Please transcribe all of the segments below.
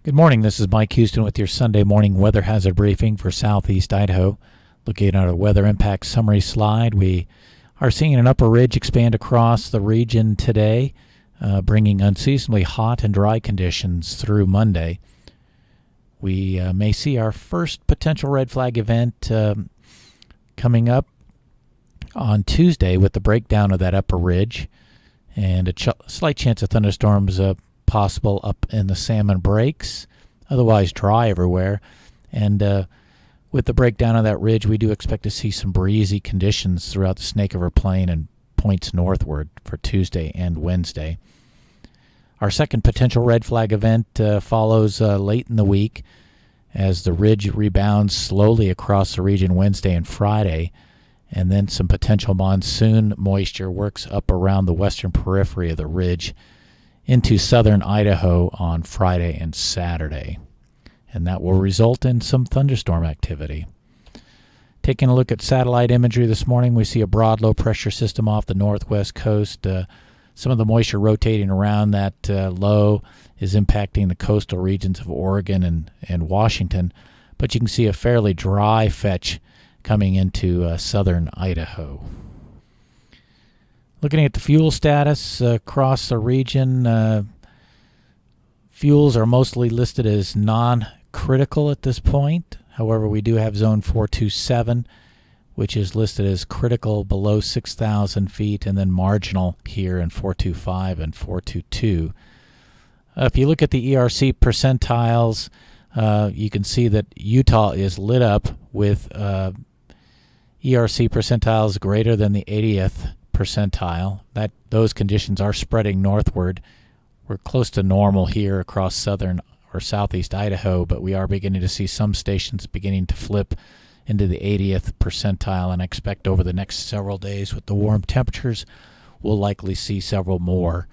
Good morning. This is Mike Houston with your Sunday morning weather hazard briefing for southeast Idaho. Looking at our weather impact summary slide, we are seeing an upper ridge expand across the region today, bringing unseasonably hot and dry conditions through Monday. We may see our first potential red flag event coming up on Tuesday with the breakdown of that upper ridge, and a slight chance of thunderstorms possible up in the Salmon Breaks, otherwise dry everywhere. And with the breakdown of that ridge, we do expect to see some breezy conditions throughout the Snake River Plain and points northward for Tuesday and Wednesday. Our second potential red flag event follows late in the week as the ridge rebounds slowly across the region Wednesday and Friday, and then some potential monsoon moisture works up around the western periphery of the ridge into southern Idaho on Friday and Saturday, and that will result in some thunderstorm activity. Taking a look at satellite imagery this morning, we see a broad low-pressure system off the northwest coast. Some of the moisture rotating around that low is impacting the coastal regions of Oregon and Washington, but you can see a fairly dry fetch coming into southern Idaho. Looking at the fuel status across the region, fuels are mostly listed as non-critical at this point. However, we do have zone 427, which is listed as critical below 6,000 feet, and then marginal here in 425 and 422. If you look at the ERC percentiles, you can see that Utah is lit up with ERC percentiles greater than the 80th percentile. Those conditions are spreading northward. We're close to normal here across southern or southeast Idaho, but we are beginning to see some stations beginning to flip into the 80th percentile, and I expect over the next several days with the warm temperatures, we'll likely see several more.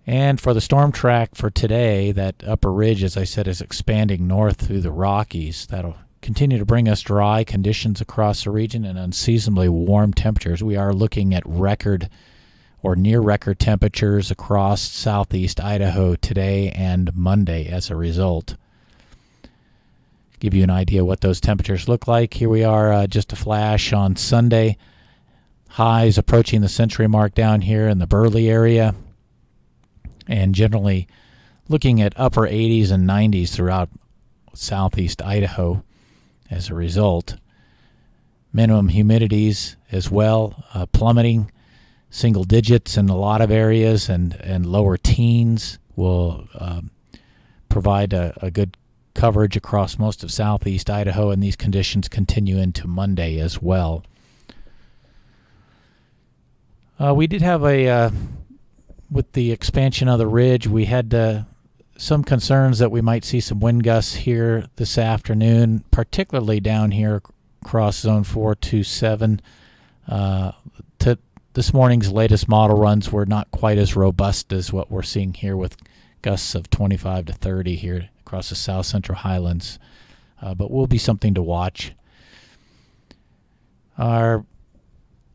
And for the storm track for today, that upper ridge, as I said, is expanding north through the Rockies. That'll continue to bring us dry conditions across the region and unseasonably warm temperatures. We are looking at record or near record temperatures across southeast Idaho today and Monday as a result. Give you an idea what those temperatures look like. Here we are, just a flash on Sunday. Highs approaching the century mark down here in the Burley area, and generally looking at upper 80s and 90s throughout southeast Idaho as a result. Minimum humidities as well plummeting, single digits in a lot of areas, and lower teens will provide a good coverage across most of southeast Idaho, and these conditions continue into Monday as well. We did have with the expansion of the ridge, we had some concerns that we might see some wind gusts here this afternoon, particularly down here across zone 427. This morning's latest model runs were not quite as robust as what we're seeing here with gusts of 25 to 30 here across the south central highlands, but will be something to watch. Our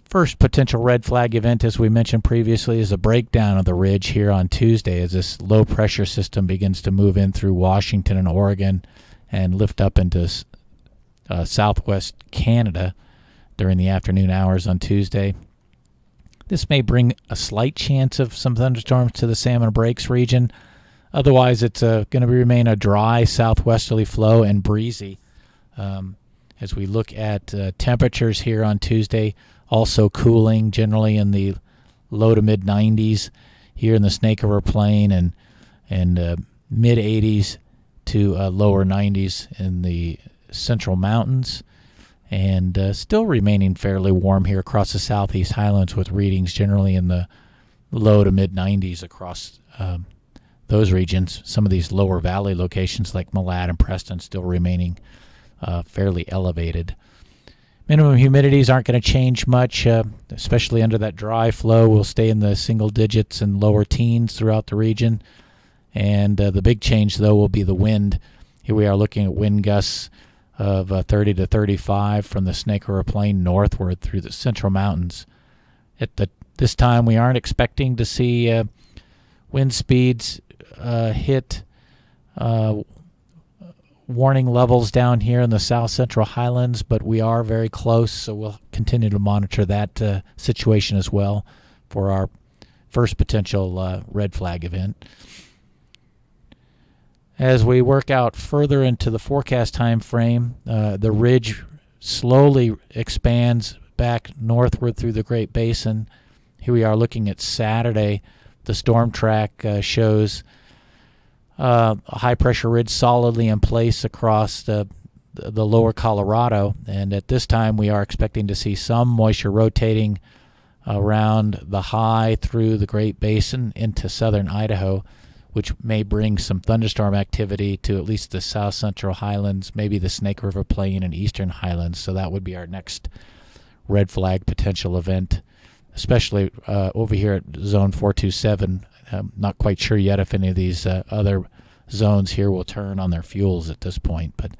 first potential red flag event, as we mentioned previously, is a breakdown of the ridge here on Tuesday as this low pressure system begins to move in through Washington and Oregon and lift up into southwest Canada during the afternoon hours on Tuesday. This may bring a slight chance of some thunderstorms to the Salmon Breaks region. Otherwise, it's going to remain a dry southwesterly flow and breezy. As we look at temperatures here on Tuesday, also cooling, generally in the low to mid 90s here in the Snake River Plain, and mid 80s to lower 90s in the central mountains, and still remaining fairly warm here across the southeast highlands with readings generally in the low to mid 90s across those regions. Some of these lower valley locations like Malad and Preston still remaining fairly elevated. Minimum humidities aren't going to change much, especially under that dry flow. We'll stay in the single digits and lower teens throughout the region. And the big change, though, will be the wind. Here we are looking at wind gusts of 30 to 35 from the Snake River Plain northward through the central mountains. At the this time we aren't expecting to see wind speeds hit warning levels down here in the south central highlands, but we are very close, so we'll continue to monitor that situation as well for our first potential red flag event. As we work out further into the forecast time frame, the ridge slowly expands back northward through the Great Basin. Here we are looking at Saturday. The storm track shows a high-pressure ridge solidly in place across the lower Colorado, and at this time we are expecting to see some moisture rotating around the high through the Great Basin into southern Idaho, which may bring some thunderstorm activity to at least the south central highlands, maybe the Snake River Plain and eastern highlands. So that would be our next red flag potential event, especially over here at zone 427. I'm not quite sure yet if any of these other zones here will turn on their fuels at this point, but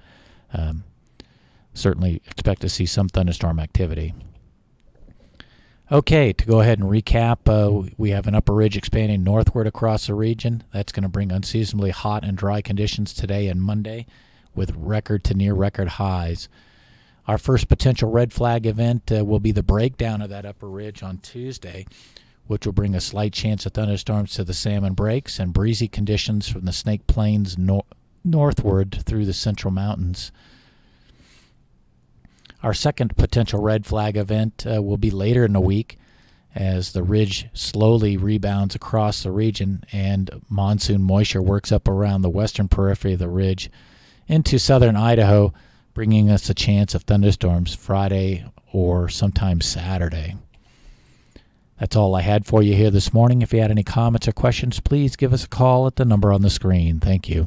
certainly expect to see some thunderstorm activity. Okay, to go ahead and recap, we have an upper ridge expanding northward across the region. That's going to bring unseasonably hot and dry conditions today and Monday with record to near record highs. Our first potential red flag event will be the breakdown of that upper ridge on Tuesday, which will bring a slight chance of thunderstorms to the Salmon Breaks and breezy conditions from the Snake Plains northward through the Central Mountains. Our second potential red flag event will be later in the week as the ridge slowly rebounds across the region and monsoon moisture works up around the western periphery of the ridge into southern Idaho, bringing us a chance of thunderstorms Friday or sometime Saturday. That's all I had for you here this morning. If you had any comments or questions, please give us a call at the number on the screen. Thank you.